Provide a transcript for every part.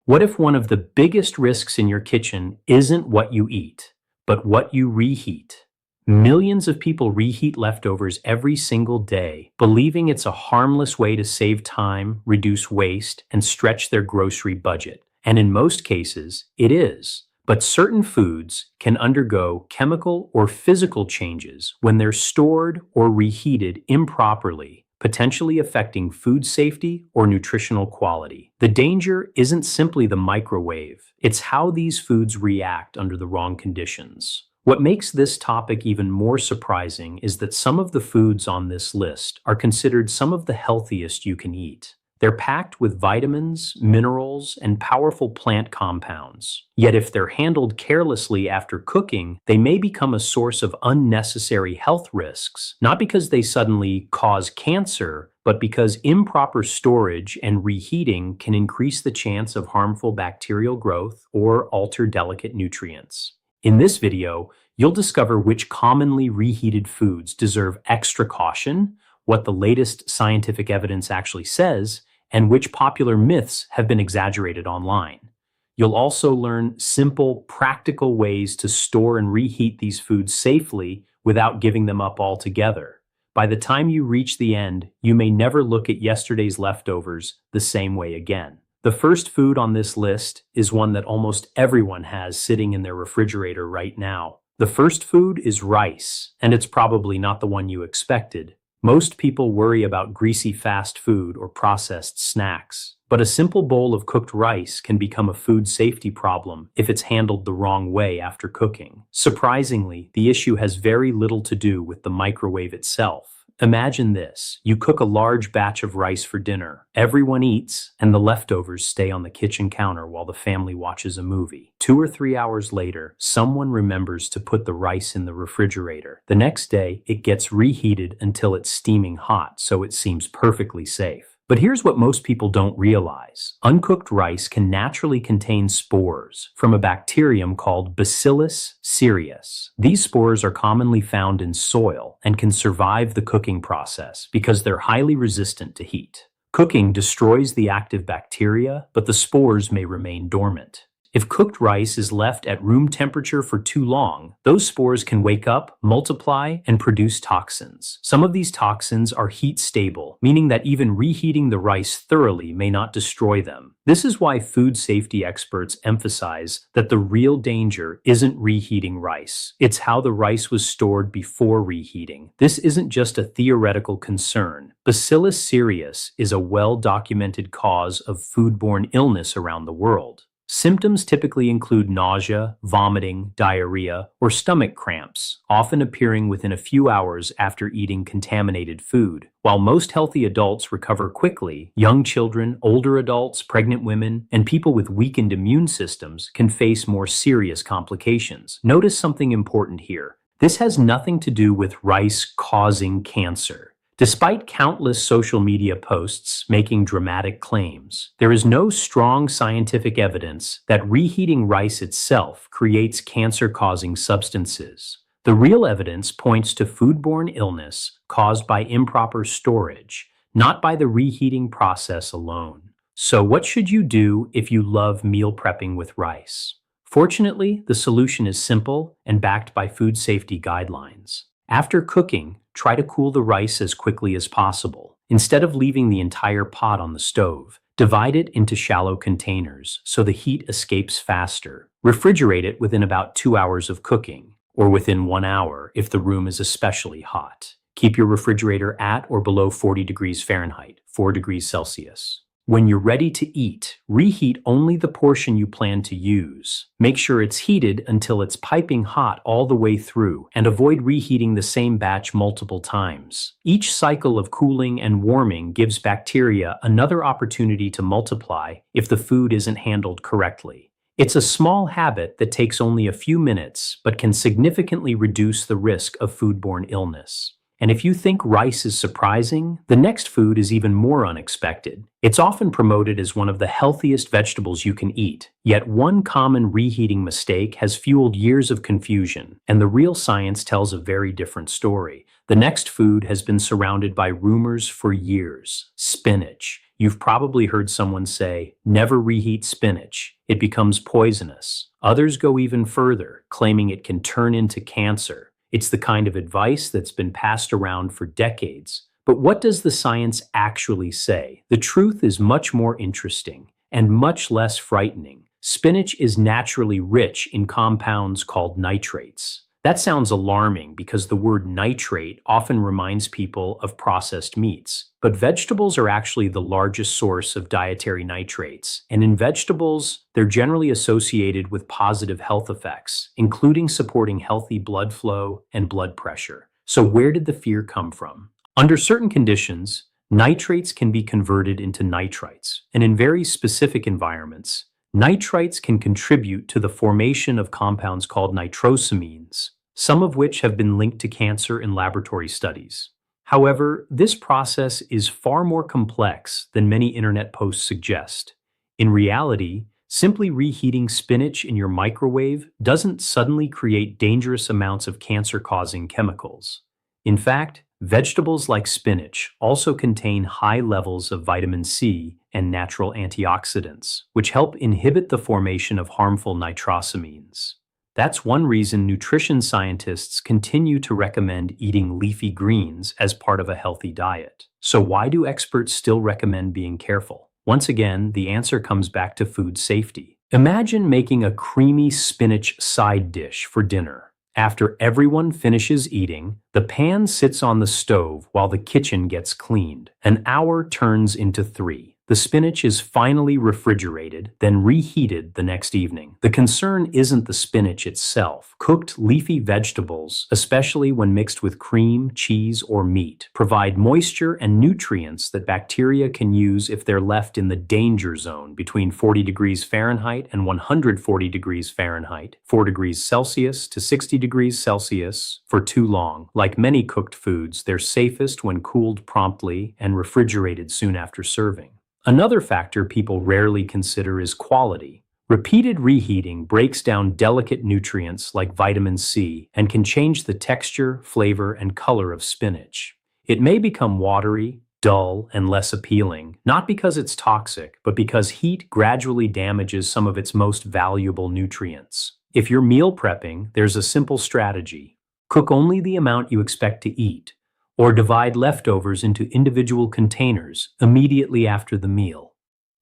What if one of the biggest risks in your kitchen isn't what you eat, but what you reheat? Millions of people reheat leftovers every single day, believing it's a harmless way to save time, reduce waste, and stretch their grocery budget. And in most cases, it is. But certain foods can undergo chemical or physical changes when they're stored or reheated improperly, potentially affecting food safety or nutritional quality. The danger isn't simply the microwave, it's how these foods react under the wrong conditions. What makes this topic even more surprising is that some of the foods on this list are considered some of the healthiest you can eat. They're packed with vitamins, minerals, and powerful plant compounds. Yet if they're handled carelessly after cooking, they may become a source of unnecessary health risks, not because they suddenly cause cancer, but because improper storage and reheating can increase the chance of harmful bacterial growth or alter delicate nutrients. In this video, you'll discover which commonly reheated foods deserve extra caution, what the latest scientific evidence actually says, and which popular myths have been exaggerated online. You'll also learn simple, practical ways to store and reheat these foods safely without giving them up altogether. By the time you reach the end, you may never look at yesterday's leftovers the same way again. The first food on this list is one that almost everyone has sitting in their refrigerator right now. The first food is rice, and it's probably not the one you expected. Most people worry about greasy fast food or processed snacks, but a simple bowl of cooked rice can become a food safety problem if it's handled the wrong way after cooking. Surprisingly, the issue has very little to do with the microwave itself. Imagine this: you cook a large batch of rice for dinner. Everyone eats, and the leftovers stay on the kitchen counter while the family watches a movie. 2 or 3 hours later, someone remembers to put the rice in the refrigerator. The next day, it gets reheated until it's steaming hot, so it seems perfectly safe. But here's what most people don't realize. Uncooked rice can naturally contain spores from a bacterium called Bacillus cereus. These spores are commonly found in soil and can survive the cooking process because they're highly resistant to heat. Cooking destroys the active bacteria, but the spores may remain dormant. If cooked rice is left at room temperature for too long, those spores can wake up, multiply, and produce toxins. Some of these toxins are heat stable, meaning that even reheating the rice thoroughly may not destroy them. This is why food safety experts emphasize that the real danger isn't reheating rice. It's how the rice was stored before reheating. This isn't just a theoretical concern. Bacillus cereus is a well-documented cause of foodborne illness around the world. Symptoms typically include nausea, vomiting, diarrhea, or stomach cramps, often appearing within a few hours after eating contaminated food. While most healthy adults recover quickly, young children, older adults, pregnant women, and people with weakened immune systems can face more serious complications. Notice something important here. This has nothing to do with rice causing cancer. Despite countless social media posts making dramatic claims, there is no strong scientific evidence that reheating rice itself creates cancer-causing substances. The real evidence points to foodborne illness caused by improper storage, not by the reheating process alone. So what should you do if you love meal prepping with rice? Fortunately, the solution is simple and backed by food safety guidelines. After cooking, try to cool the rice as quickly as possible. Instead of leaving the entire pot on the stove, divide it into shallow containers so the heat escapes faster. Refrigerate it within about 2 hours of cooking, or within 1 hour if the room is especially hot. Keep your refrigerator at or below 40 degrees Fahrenheit, 4 degrees Celsius. When you're ready to eat, reheat only the portion you plan to use. Make sure it's heated until it's piping hot all the way through, and avoid reheating the same batch multiple times. Each cycle of cooling and warming gives bacteria another opportunity to multiply if the food isn't handled correctly. It's a small habit that takes only a few minutes, but can significantly reduce the risk of foodborne illness. And if you think rice is surprising, the next food is even more unexpected. It's often promoted as one of the healthiest vegetables you can eat, yet one common reheating mistake has fueled years of confusion, and the real science tells a very different story. The next food has been surrounded by rumors for years: spinach. You've probably heard someone say, never reheat spinach. It becomes poisonous. Others go even further, claiming it can turn into cancer. It's the kind of advice that's been passed around for decades. But what does the science actually say? The truth is much more interesting and much less frightening. Spinach is naturally rich in compounds called nitrates. That sounds alarming because the word nitrate often reminds people of processed meats. But vegetables are actually the largest source of dietary nitrates. And in vegetables, they're generally associated with positive health effects, including supporting healthy blood flow and blood pressure. So where did the fear come from? Under certain conditions, nitrates can be converted into nitrites. And in very specific environments, nitrites can contribute to the formation of compounds called nitrosamines, some of which have been linked to cancer in laboratory studies. However, this process is far more complex than many internet posts suggest. In reality, simply reheating spinach in your microwave doesn't suddenly create dangerous amounts of cancer-causing chemicals. In fact, vegetables like spinach also contain high levels of vitamin C and natural antioxidants, which help inhibit the formation of harmful nitrosamines. That's one reason nutrition scientists continue to recommend eating leafy greens as part of a healthy diet. So why do experts still recommend being careful? Once again, the answer comes back to food safety. Imagine making a creamy spinach side dish for dinner. After everyone finishes eating, the pan sits on the stove while the kitchen gets cleaned. An hour turns into 3. The spinach is finally refrigerated, then reheated the next evening. The concern isn't the spinach itself. Cooked leafy vegetables, especially when mixed with cream, cheese, or meat, provide moisture and nutrients that bacteria can use if they're left in the danger zone between 40 degrees Fahrenheit and 140 degrees Fahrenheit, 4 degrees Celsius to 60 degrees Celsius, for too long. Like many cooked foods, they're safest when cooled promptly and refrigerated soon after serving. Another factor people rarely consider is quality. Repeated reheating breaks down delicate nutrients like vitamin C and can change the texture, flavor, and color of spinach. It may become watery, dull, and less appealing, not because it's toxic, but because heat gradually damages some of its most valuable nutrients. If you're meal prepping, there's a simple strategy. Cook only the amount you expect to eat, or divide leftovers into individual containers immediately after the meal.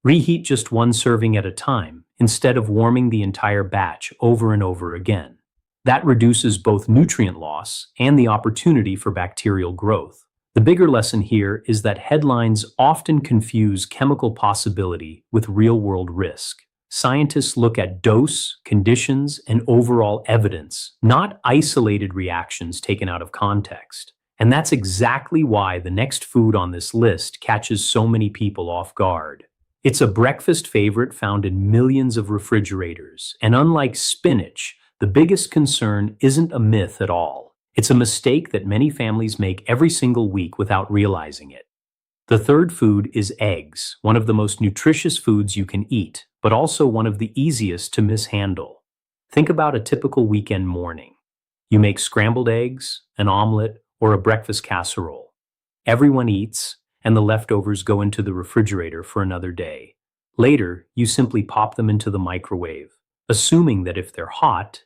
Reheat just one serving at a time, instead of warming the entire batch over and over again. That reduces both nutrient loss and the opportunity for bacterial growth. The bigger lesson here is that headlines often confuse chemical possibility with real-world risk. Scientists look at dose, conditions, and overall evidence, not isolated reactions taken out of context. And that's exactly why the next food on this list catches so many people off guard. It's a breakfast favorite found in millions of refrigerators, and unlike spinach, the biggest concern isn't a myth at all. It's a mistake that many families make every single week without realizing it. The third food is eggs, one of the most nutritious foods you can eat, but also one of the easiest to mishandle. Think about a typical weekend morning. You make scrambled eggs, an omelet, or a breakfast casserole. Everyone eats, and the leftovers go into the refrigerator for another day. Later, you simply pop them into the microwave, assuming that if they're hot,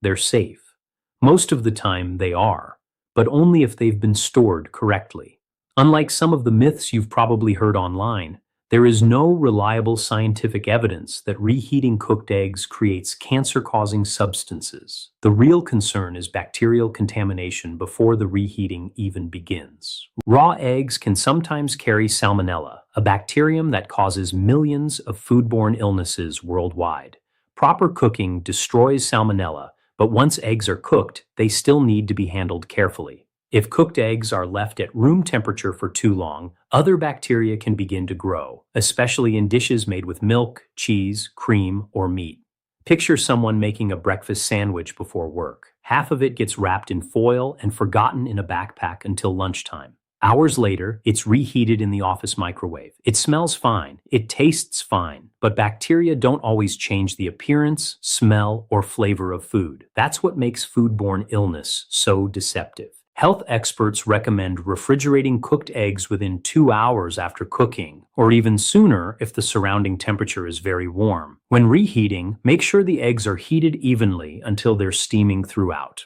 they're safe. Most of the time, they are, but only if they've been stored correctly. Unlike some of the myths you've probably heard online, there is no reliable scientific evidence that reheating cooked eggs creates cancer-causing substances. The real concern is bacterial contamination before the reheating even begins. Raw eggs can sometimes carry salmonella, a bacterium that causes millions of foodborne illnesses worldwide. Proper cooking destroys salmonella, but once eggs are cooked, they still need to be handled carefully. If cooked eggs are left at room temperature for too long, other bacteria can begin to grow, especially in dishes made with milk, cheese, cream, or meat. Picture someone making a breakfast sandwich before work. Half of it gets wrapped in foil and forgotten in a backpack until lunchtime. Hours later, it's reheated in the office microwave. It smells fine, it tastes fine, but bacteria don't always change the appearance, smell, or flavor of food. That's what makes foodborne illness so deceptive. Health experts recommend refrigerating cooked eggs within 2 hours after cooking, or even sooner if the surrounding temperature is very warm. When reheating, make sure the eggs are heated evenly until they're steaming throughout.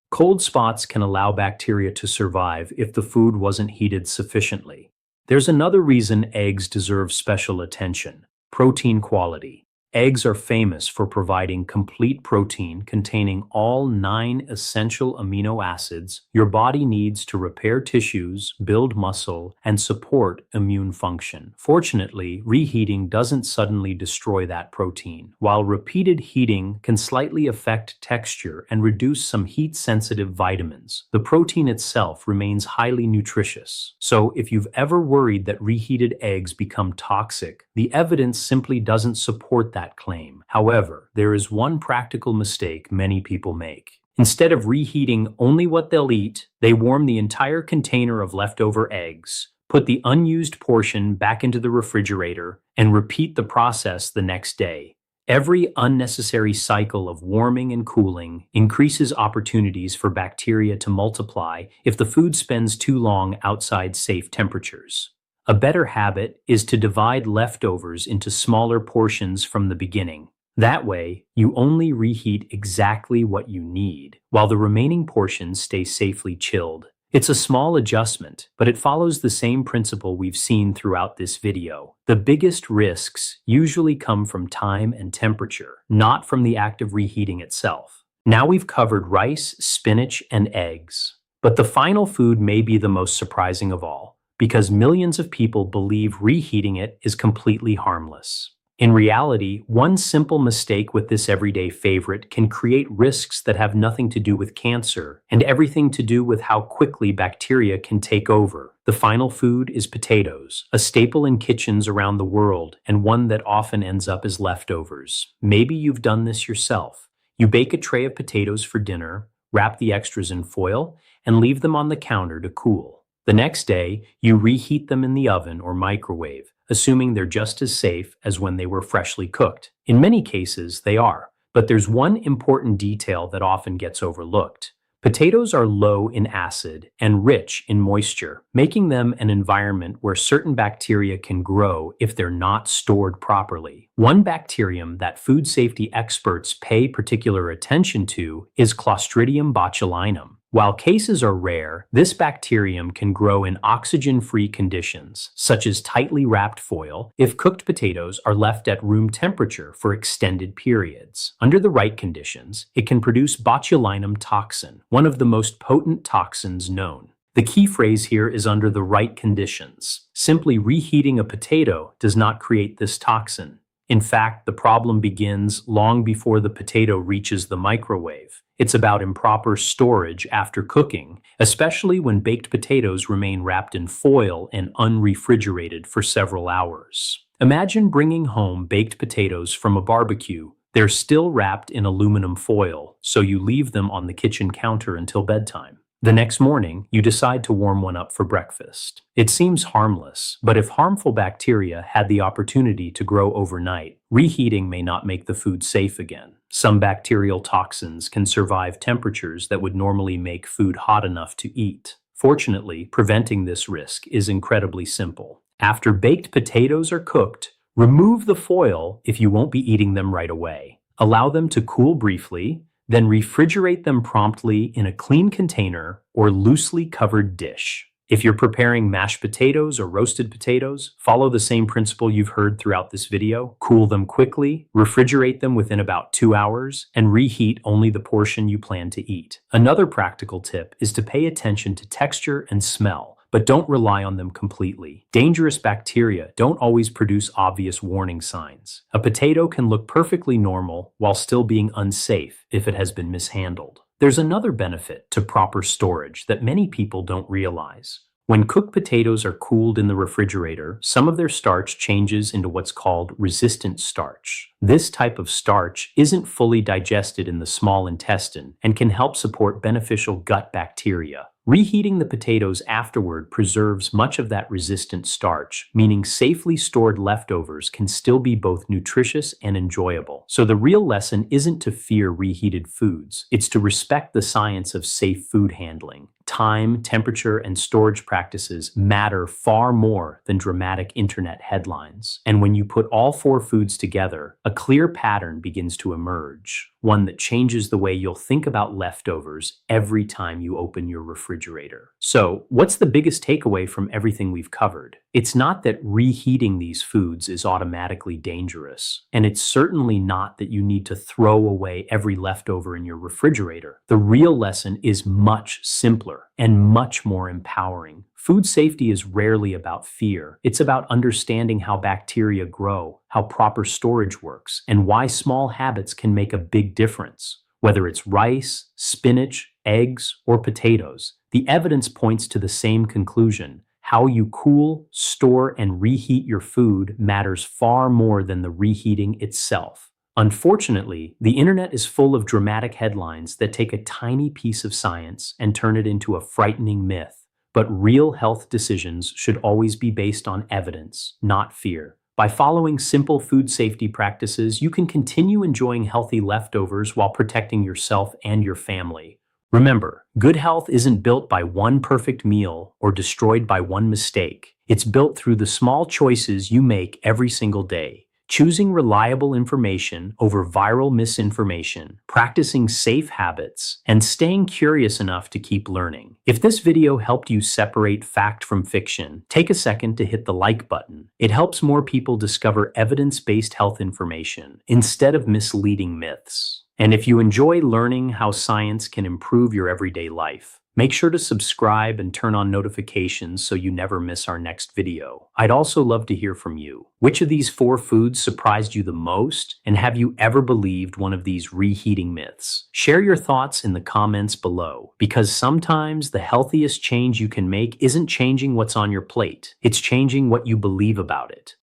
Cold spots can allow bacteria to survive if the food wasn't heated sufficiently. There's another reason eggs deserve special attention: protein quality. Eggs are famous for providing complete protein containing all 9 essential amino acids your body needs to repair tissues, build muscle, and support immune function. Fortunately, reheating doesn't suddenly destroy that protein. While repeated heating can slightly affect texture and reduce some heat-sensitive vitamins, the protein itself remains highly nutritious. So, if you've ever worried that reheated eggs become toxic, the evidence simply doesn't support that claim. However, there is one practical mistake many people make. Instead of reheating only what they'll eat, they warm the entire container of leftover eggs, put the unused portion back into the refrigerator, and repeat the process the next day. Every unnecessary cycle of warming and cooling increases opportunities for bacteria to multiply if the food spends too long outside safe temperatures. A better habit is to divide leftovers into smaller portions from the beginning. That way, you only reheat exactly what you need, while the remaining portions stay safely chilled. It's a small adjustment, but it follows the same principle we've seen throughout this video. The biggest risks usually come from time and temperature, not from the act of reheating itself. Now we've covered rice, spinach, and eggs. But the final food may be the most surprising of all, because millions of people believe reheating it is completely harmless. In reality, one simple mistake with this everyday favorite can create risks that have nothing to do with cancer and everything to do with how quickly bacteria can take over. The final food is potatoes, a staple in kitchens around the world and one that often ends up as leftovers. Maybe you've done this yourself. You bake a tray of potatoes for dinner, wrap the extras in foil, and leave them on the counter to cool. The next day, you reheat them in the oven or microwave, assuming they're just as safe as when they were freshly cooked. In many cases, they are, but there's one important detail that often gets overlooked. Potatoes are low in acid and rich in moisture, making them an environment where certain bacteria can grow if they're not stored properly. One bacterium that food safety experts pay particular attention to is Clostridium botulinum. While cases are rare, this bacterium can grow in oxygen-free conditions, such as tightly wrapped foil, if cooked potatoes are left at room temperature for extended periods. Under the right conditions, it can produce botulinum toxin, one of the most potent toxins known. The key phrase here is under the right conditions. Simply reheating a potato does not create this toxin. In fact, the problem begins long before the potato reaches the microwave. It's about improper storage after cooking, especially when baked potatoes remain wrapped in foil and unrefrigerated for several hours. Imagine bringing home baked potatoes from a barbecue. They're still wrapped in aluminum foil, so you leave them on the kitchen counter until bedtime. The next morning, you decide to warm one up for breakfast. It seems harmless, but if harmful bacteria had the opportunity to grow overnight, reheating may not make the food safe again. Some bacterial toxins can survive temperatures that would normally make food hot enough to eat. Fortunately, preventing this risk is incredibly simple. After baked potatoes are cooked, remove the foil if you won't be eating them right away. Allow them to cool briefly, then refrigerate them promptly in a clean container or loosely covered dish. If you're preparing mashed potatoes or roasted potatoes, follow the same principle you've heard throughout this video. Cool them quickly, refrigerate them within about 2 hours, and reheat only the portion you plan to eat. Another practical tip is to pay attention to texture and smell, but don't rely on them completely. Dangerous bacteria don't always produce obvious warning signs. A potato can look perfectly normal while still being unsafe if it has been mishandled. There's another benefit to proper storage that many people don't realize. When cooked potatoes are cooled in the refrigerator, some of their starch changes into what's called resistant starch. This type of starch isn't fully digested in the small intestine and can help support beneficial gut bacteria. Reheating the potatoes afterward preserves much of that resistant starch, meaning safely stored leftovers can still be both nutritious and enjoyable. So the real lesson isn't to fear reheated foods, it's to respect the science of safe food handling. Time, temperature, and storage practices matter far more than dramatic internet headlines. And when you put all four foods together, a clear pattern begins to emerge, one that changes the way you'll think about leftovers every time you open your refrigerator. So, what's the biggest takeaway from everything we've covered? It's not that reheating these foods is automatically dangerous, and it's certainly not that you need to throw away every leftover in your refrigerator. The real lesson is much simpler and much more empowering. Food safety is rarely about fear. It's about understanding how bacteria grow, how proper storage works, and why small habits can make a big difference. Whether it's rice, spinach, eggs, or potatoes, the evidence points to the same conclusion. How you cool, store, and reheat your food matters far more than the reheating itself. Unfortunately, the internet is full of dramatic headlines that take a tiny piece of science and turn it into a frightening myth. But real health decisions should always be based on evidence, not fear. By following simple food safety practices, you can continue enjoying healthy leftovers while protecting yourself and your family. Remember, good health isn't built by one perfect meal or destroyed by one mistake. It's built through the small choices you make every single day. Choosing reliable information over viral misinformation, practicing safe habits, and staying curious enough to keep learning. If this video helped you separate fact from fiction, take a second to hit the like button. It helps more people discover evidence-based health information instead of misleading myths. And if you enjoy learning how science can improve your everyday life, make sure to subscribe and turn on notifications so you never miss our next video. I'd also love to hear from you. Which of these four foods surprised you the most? And have you ever believed one of these reheating myths? Share your thoughts in the comments below, because sometimes the healthiest change you can make isn't changing what's on your plate. It's changing what you believe about it.